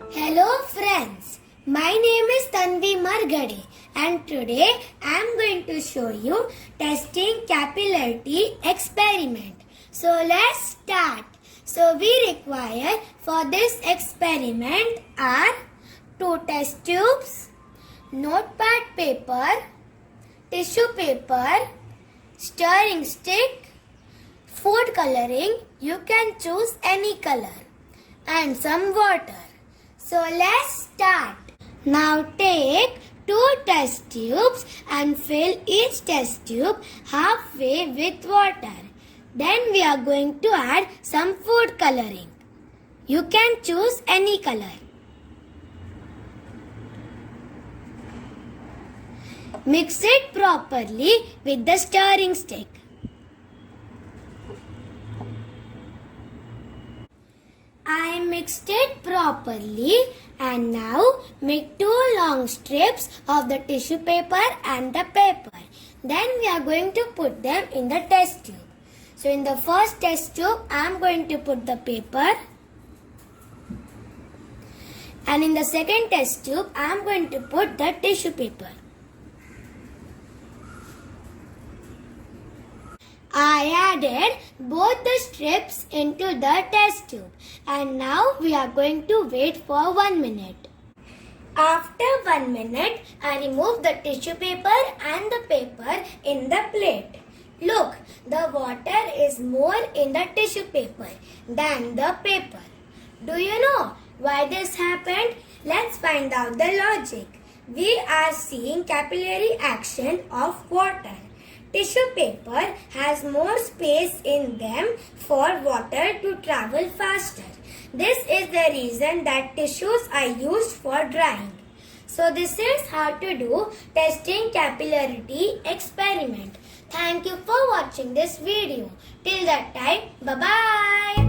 Hello friends, my name is Tanvi Margade and today I am going to show you testing capillarity experiment. So let's start. So we require for this experiment are 2 test tubes, notepad paper, tissue paper, stirring stick, food coloring, you can choose any color, and some water. So let's start. Now take 2 test tubes and fill each test tube halfway with water. Then we are going to add some food coloring. You can choose any color. Mix it properly with the stirring stick. I mixed it properly and now make 2 long strips of the tissue paper and the paper. Then we are going to put them in the test tube. So in the first test tube I am going to put the paper, and in the second test tube I am going to put the tissue paper. I added both the strips into the test tube and now we are going to wait for 1 minute. After 1 minute, I remove the tissue paper and the paper in the plate. Look, the water is more in the tissue paper than the paper. Do you know why this happened? Let's find out the logic. We are seeing capillary action of water. Tissue paper has more space in them for water to travel faster. This is the reason that tissues are used for drying. So this is how to do testing capillarity experiment. Thank you for watching this video. Till that time, bye-bye.